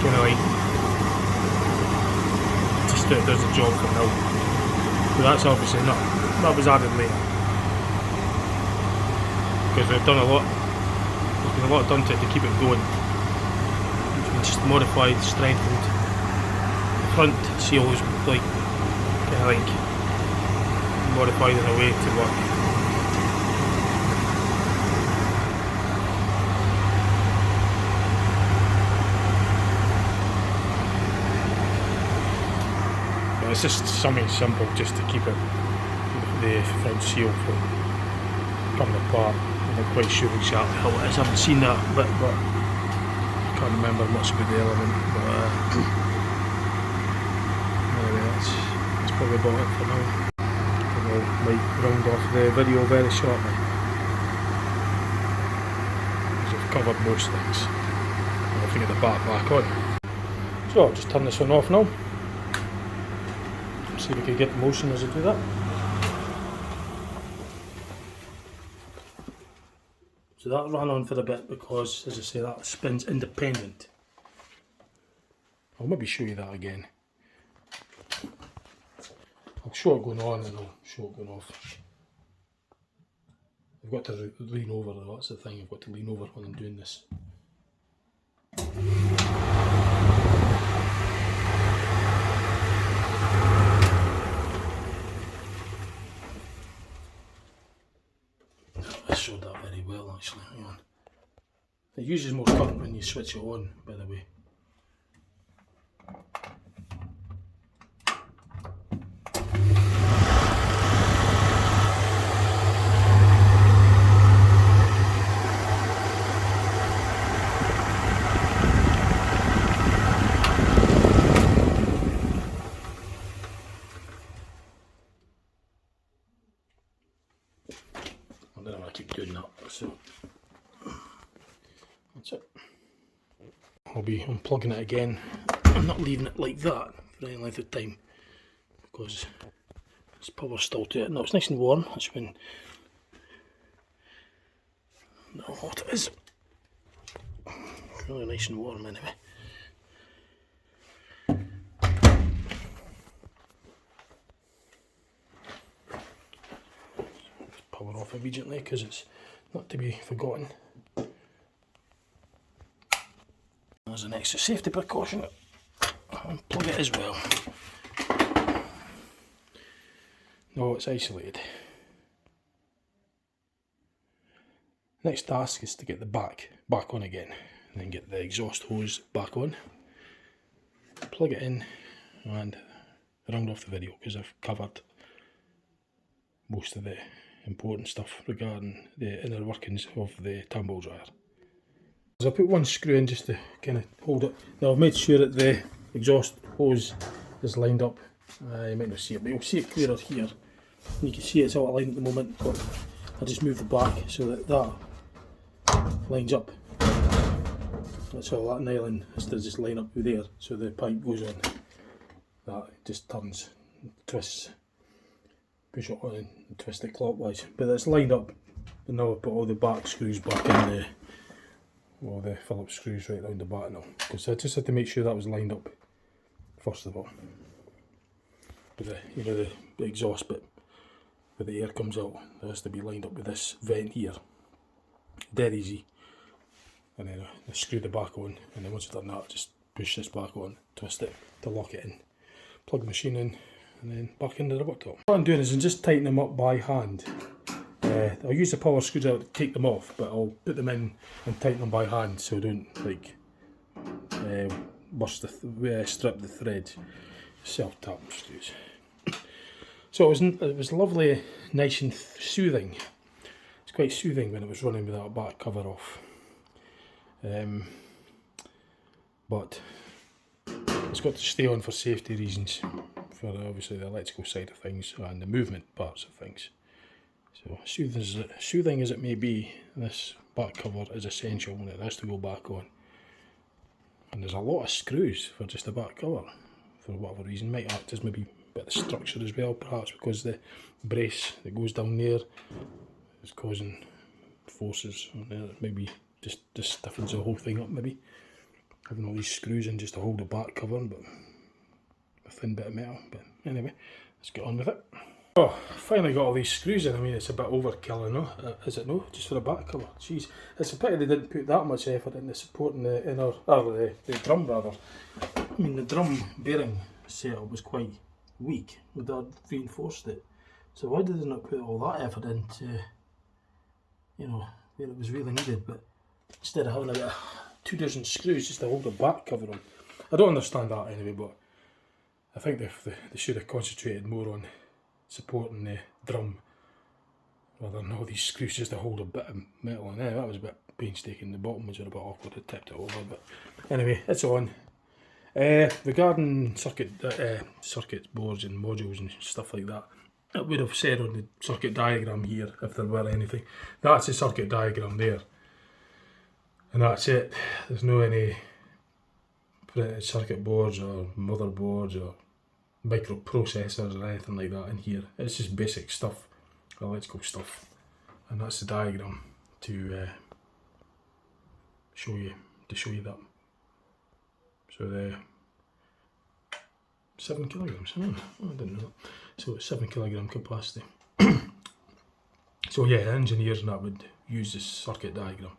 kind of like, just does the job for now. But that's obviously not, that was added later. Because we've done a lot, there's been a lot done to it to keep it going. It's been just modified, strengthened. The front seal is like, kind of like, modified in a way to work. But it's just something simple just to keep it, the front seal from coming apart. I'm not quite sure exactly how it is. I haven't seen that bit, but I can't remember much about the element. But anyway, that's probably about it for now. I might round off the video very shortly, because I've covered most things. I'll have to get the back on. So I'll just turn this one off now. See if we can get the motion as I do that. So that ran on for a bit because, as I say, that spins independent. I'll maybe show you that again. I'll show it going on and I'll show it going off. I've got to lean over, that's the thing, I've got to lean over when I'm doing this. I showed that very well actually, hang on. It uses more current when you switch it on, by the way. I don't know why I keep doing that, so that's it. I'll be unplugging it again. I'm not leaving it like that for any length of time because there's power still to it. No, it's nice and warm. That's when not how hot it is. It's really nice and warm anyway. Power off immediately because it's not to be forgotten. There's an extra safety precaution. Unplug it as well. No, it's isolated. Next task is to get the back on again, and then get the exhaust hose back on. Plug it in and round off the video because I've covered most of the important stuff regarding the inner workings of the tumble dryer. So I put one screw in just to kind of hold it. Now I've made sure that the exhaust hose is lined up. You might not see it, but you'll see it clearer here. And you can see it's out of line at the moment, but I just move the back so that that lines up. That's all that nylon is to just line up with there, so the pipe goes on. That just turns, twists, push it on and twist it clockwise. But it's lined up, and now I've put all the back screws back in the, all the Phillips screws right round the back now, because I just had to make sure that was lined up first of all. But the, you know, the exhaust bit where the air comes out, it has to be lined up with this vent here. Dead easy. And then I screw the back on, and then once I've done that, just push this back on, twist it to lock it in, plug the machine in, and then back into the worktop. What I'm doing is I'm just tightening them up by hand. I'll use the power screwdriver to take them off, but I'll put them in and tighten them by hand so I don't like burst the strip the threads. Self-tap screws. So it was lovely, nice and soothing. It's quite soothing when it was running with that back cover off. But it's got to stay on for safety reasons, for obviously the electrical side of things and the movement parts of things. So soothing as it may be, this back cover is essential when it has to go back on. there's a lot of screws for just the back cover, for whatever reason. Might act as maybe a bit of structure as well, perhaps because the brace that goes down there is causing forces on there. Maybe just stiffens the whole thing up, maybe. Having all these screws in just to hold the back cover, but a thin bit of metal. But anyway, let's get on with it. Oh, finally got all these screws in. I mean, it's a bit overkill, I know, is it no? Just for the back cover. Jeez, it's a pity they didn't put that much effort into supporting the inner, or the drum rather. I mean, the drum bearing setup was quite weak. My dad reinforced it. So why did they not put all that effort into, you know, where it was really needed? But instead of having a bit of 2 dozen screws just to hold the back cover on. I don't understand that anyway, but I think they should have concentrated more on supporting the drum rather than all these screws just to hold a bit of metal on there. That was a bit painstaking. The bottom was a bit awkward, I tipped it over, but anyway, it's on. Regarding circuit boards and modules and stuff like that, it would have said on the circuit diagram here, if there were anything, that's the circuit diagram there. And that's it. There's no any printed circuit boards or motherboards or microprocessors or anything like that in here. It's just basic stuff, electrical stuff, and that's the diagram to show you that. So the 7 kilograms. Oh, I didn't know that. So it's 7 kilogram capacity. So yeah, engineers and that would use this circuit diagram.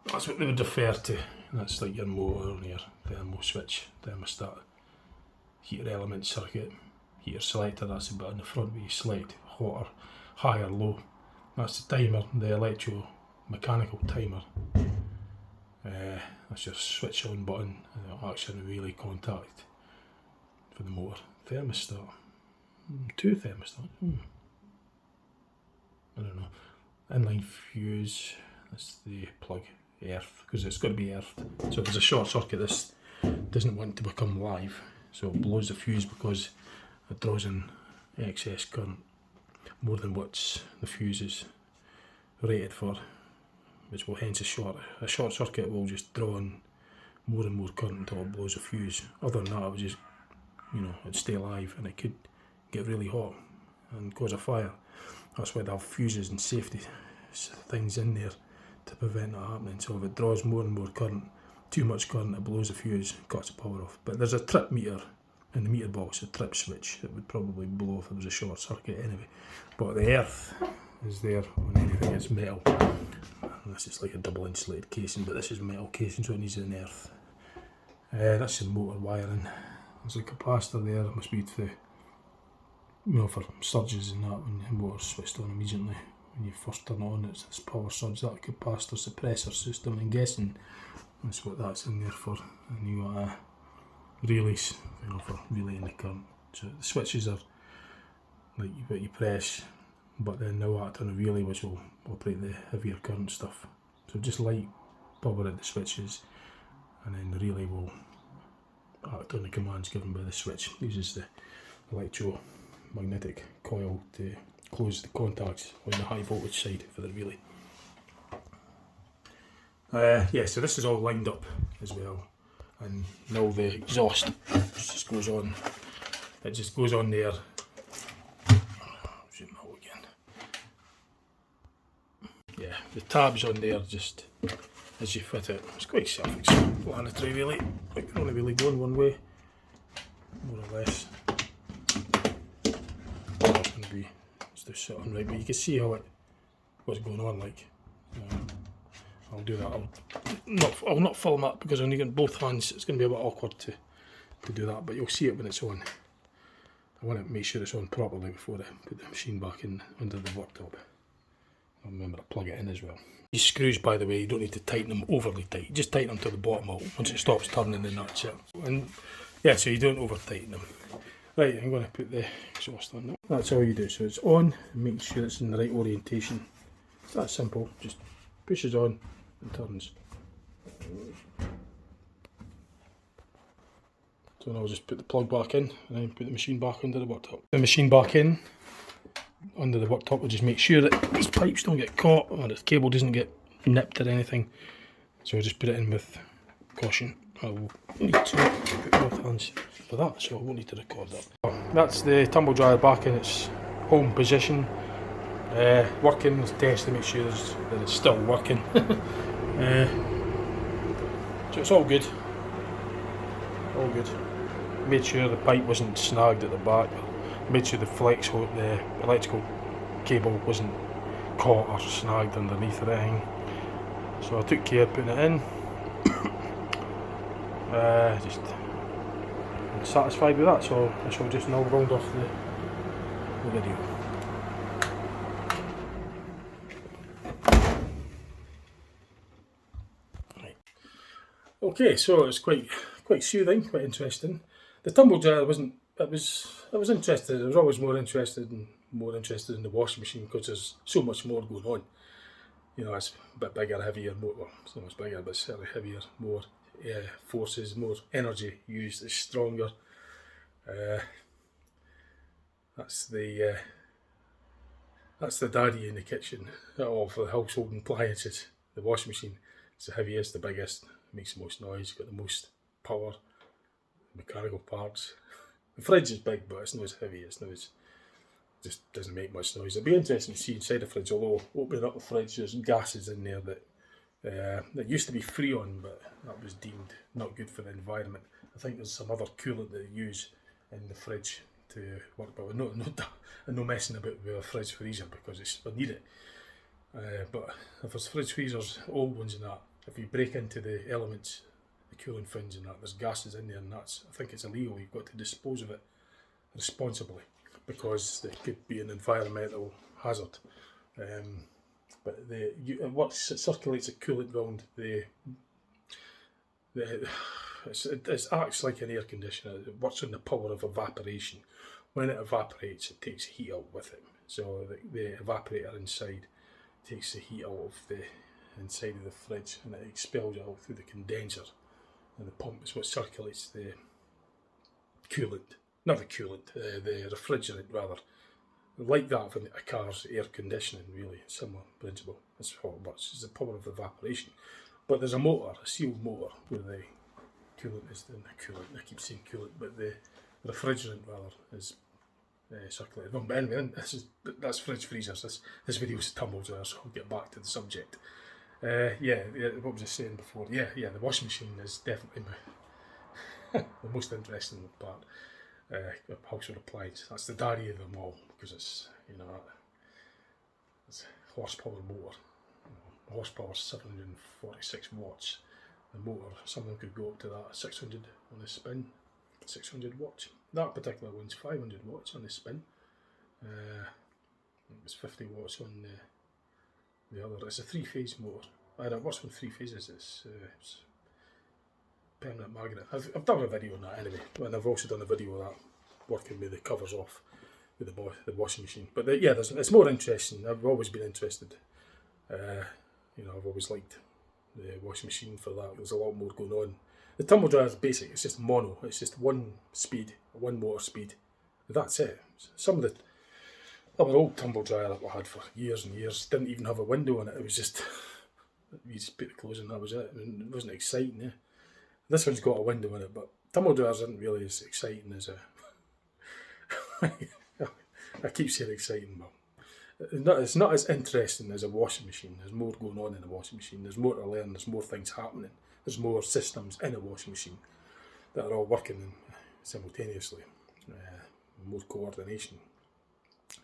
That's what they would refer to. That's like your motor and your thermo switch, thermostat, heater element circuit, heater selector. That's the bit on the front where you select hot or high or low. That's the timer, the electromechanical timer. That's your switch on button, and it'll action relay contact for the motor. Thermostat. 2 thermostats. I don't know. Inline fuse. That's the plug. Earth, because it's got to be earthed. So if there's a short circuit, this doesn't want to become live, so it blows the fuse because it draws in excess current, more than what's the fuse is rated for, which will hence a short circuit will just draw in more and more current until it blows the fuse. Other than that, it would just, you know, it'd stay live, and it could get really hot and cause a fire. That's why they have fuses and safety things in there to prevent that happening. So if it draws more and more current, too much current, it blows the fuse, cuts the power off. But there's a trip meter in the meter box, a trip switch that would probably blow if it was a short circuit anyway. But the earth is there on anything that's metal. This is like a double insulated casing, but this is metal casing, so it needs an earth. That's the motor wiring. There's a capacitor there. It must be to, you know, for surges and that, when the motor's switched on immediately. When you first turn it on, it's this power surge, that capacitor suppressor system. I'm guessing that's what that's in there for. And you got a release, you know, for relaying the current. So the switches are like what you press, but then now act on a relay which will operate the heavier current stuff. So just light power at the switches, and then the relay will act on the commands given by the switch. It uses the electromagnetic coil to close the contacts on the high voltage side for the relay. Yeah, so this is all lined up as well, and now the exhaust just goes on. It just goes on there. Zoom out again. Yeah, the tabs on there just as you fit it. It's quite self-explanatory really. Like you're only really going one way, more or less. It's going to be just sitting right, but you can see how what's going on. Like, I'll do that. I'll not film that because I'm using both hands. It's going to be a bit awkward to do that, but you'll see it when it's on. I want to make sure it's on properly before I put the machine back in under the worktop. I'll remember to plug it in as well. These screws, by the way, you don't need to tighten them overly tight. Just tighten them to the bottom out. Once it stops turning, then that's it. And yeah, so you don't over tighten them. Right, I'm going to put the exhaust on now. That's all you do. So it's on, and make sure it's in the right orientation. It's that simple. Just pushes on and turns. So now I'll just put the plug back in and then put the machine back under the worktop. The machine back in under the worktop will just make sure that these pipes don't get caught or the cable doesn't get nipped or anything. So I'll just put it in with caution. I will need to put both hands for that, so I won't need to record that. That's the tumble dryer back in its home position. Working, test to make sure that it's still working. So it's all good. All good. Made sure the pipe wasn't snagged at the back. Made sure the the electrical cable wasn't caught or snagged underneath or anything. So I took care of putting it in. Just satisfied with that, so I shall just now round off the video. Okay, so it's quite soothing, quite interesting. The tumble dryer wasn't. I was interested. I was always more interested in the washing machine because there's so much more going on. You know, it's a bit bigger, heavier, more. Well, so much bigger, but certainly heavier, more forces, more energy used. It's stronger. That's the daddy in the kitchen of the household appliances. The washing machine. It's the heaviest, the biggest. Makes the most noise, got the most power, mechanical parts. The fridge is big, but it's not as heavy, just doesn't make much noise. It'd be interesting to see inside the fridge, although opening up the fridge, there's gases in there that used to be Freon, but that was deemed not good for the environment. I think there's some other coolant that they use in the fridge to work, but no messing about with a fridge freezer because we need it. But if there's fridge freezers, old ones and that, if you break into the elements, the cooling fins and that, there's gases in there, and I think it's illegal. You've got to dispose of it responsibly because it could be an environmental hazard. But it circulates a coolant round it acts like an air conditioner. It works on the power of evaporation. When it evaporates, it takes heat out with it. So the evaporator inside takes the heat out of the inside of the fridge and it expels it out through the condenser, and the pump is what circulates the refrigerant rather, like that of a car's air conditioning. Really similar principle. That's how it works. It's the power of evaporation, but there's a motor, a sealed motor, where the coolant is in the coolant. I keep saying coolant, but the refrigerant rather is circulated. But anyway, that's fridge freezers. This video is tumble dryer, so I'll get back to the subject. What was I saying before? The washing machine is definitely the most interesting part of household appliance. That's the daddy of them all because it's horsepower motor. Horsepower 746 watts. The motor, some of them could go up to that 600 on the spin, 600 watts. That particular one's 500 watts on the spin. It was 50 watts on the other. It's a three-phase motor. It works with 3 phases. It's permanent magnet. I've done a video on that anyway, and I've also done a video of that working with the covers off with the washing machine. But it's more interesting. I've always been interested. I've always liked the washing machine for that. There's a lot more going on. The tumble dryer is basic. It's just mono. It's just one motor speed. That's it. Some of the other old tumble dryer that we had for years and years didn't even have a window in it. It was just you just put the clothes in, that was it. And it wasn't exciting. Yeah. This one's got a window in it, but tumble dryers isn't really as exciting as I keep saying exciting, but it's not as interesting as a washing machine. There's more going on in a washing machine. There's more to learn. There's more things happening. There's more systems in a washing machine that are all working simultaneously. More coordination.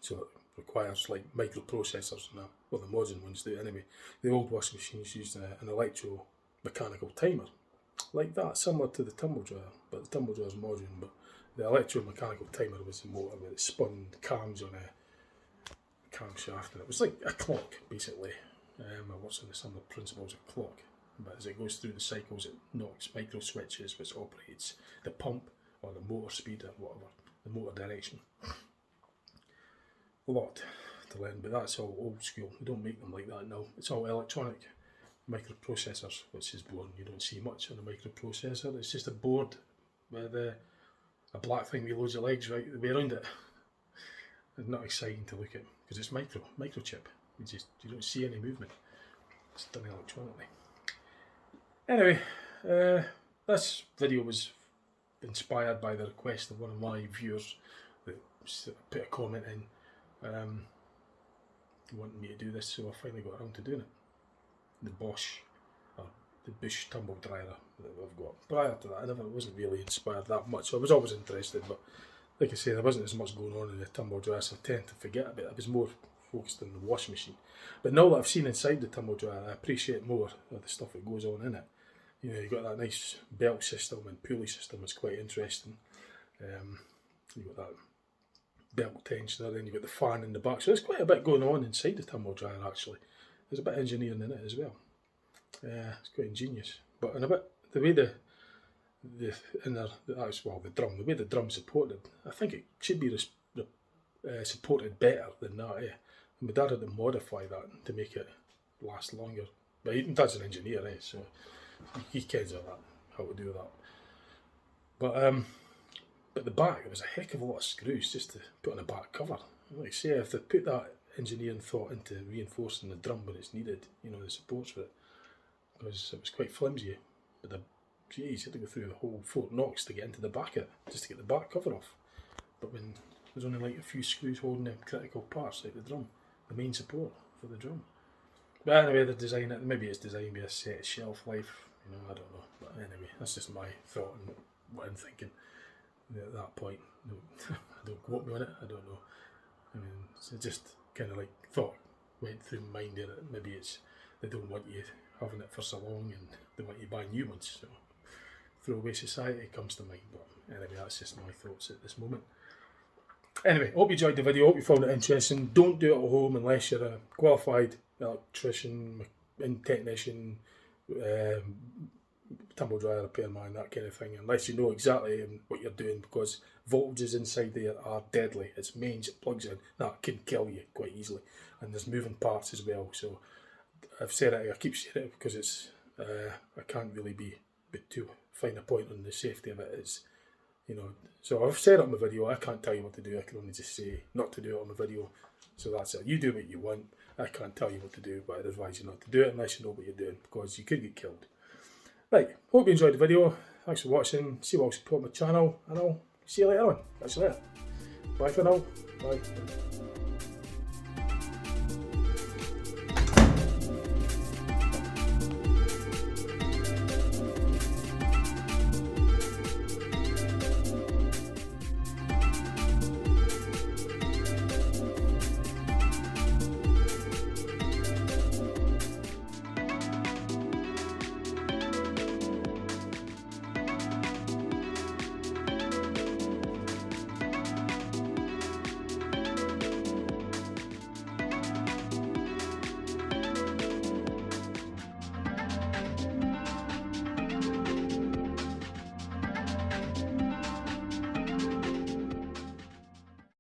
So it requires like microprocessors and that. Well, the modern ones do anyway. The old washing machines used an electromechanical timer, like that, similar to the tumble dryer, but the tumble dryer is modern. But the electromechanical timer was the motor where it spun cams on a camshaft, and it was like a clock basically. It works on the similar principles of clock, but as it goes through the cycles, it knocks micro switches which operates the pump or the motor speed or whatever, the motor direction. A lot to learn, but that's all old school. We don't make them like that now. It's all electronic microprocessors, which is boring. You don't see much on a microprocessor. It's just a board with a black thing with loads of legs right the way around it. It's not exciting to look at because it's microchip. You don't see any movement. It's done electronically. Anyway, this video was inspired by the request of one of my viewers that put a comment in wanting me to do this, so I finally got around to doing it. The Bosch, or the Bush tumble dryer that I've got. Prior to that, I wasn't really inspired that much, so I was always interested, but like I say, there wasn't as much going on in the tumble dryer, so I tend to forget a bit. I was more focused on the washing machine. But now that I've seen inside the tumble dryer, I appreciate more of the stuff that goes on in it. You know, you've got that nice belt system and pulley system, it's quite interesting. You've got that belt tensioner, then you've got the fan in the back, so there's quite a bit going on inside the tumble dryer actually. There's a bit of engineering in it as well. It's quite ingenious. But in a bit, the way the inner, the drum, the way the drum's supported, I think it should be supported better than that. And my dad had to modify that to make it last longer. But he dad's an engineer, so he cares about that, how to do that. But the back, there was a heck of a lot of screws just to put on a back cover. Like I say, if they put that engineering thought into reinforcing the drum when it's needed, you know, the supports for it, because it was quite flimsy. But you had to go through the whole Fort Knox to get into the back of it, just to get the back cover off. But when there's only like a few screws holding the critical parts, like the drum, the main support for the drum. But anyway, the design, maybe it's designed with a set shelf life, you know, I don't know. But anyway, that's just my thought and what I'm thinking at that point. Don't quote me on it, I don't know. I mean, it's just kind of like thought went through my mind there that maybe it's they don't want you having it for so long and they want you to buy new ones. So throwaway society comes to mind. But anyway, that's just my thoughts at this moment. Anyway, hope you enjoyed the video, hope you found it interesting. Don't do it at home unless you're a qualified electrician, technician, tumble dryer repairman, that kind of thing, unless you know exactly what you're doing, because voltages inside there are deadly. It's mains, it plugs in, that can kill you quite easily, and there's moving parts as well. So I've said it, I keep saying it because it's I can't really be too fine a point on the safety of it. Is, you know, so I've said it on my video, I can't tell you what to do, I can only just say not to do it on my video. So that's it, you do what you want, I can't tell you what to do, but I'd advise you not to do it unless you know what you're doing, because you could get killed. Right, hope you enjoyed the video, thanks for watching, see what else support my channel, and I'll see you later on. Catch you later. Bye for now, bye.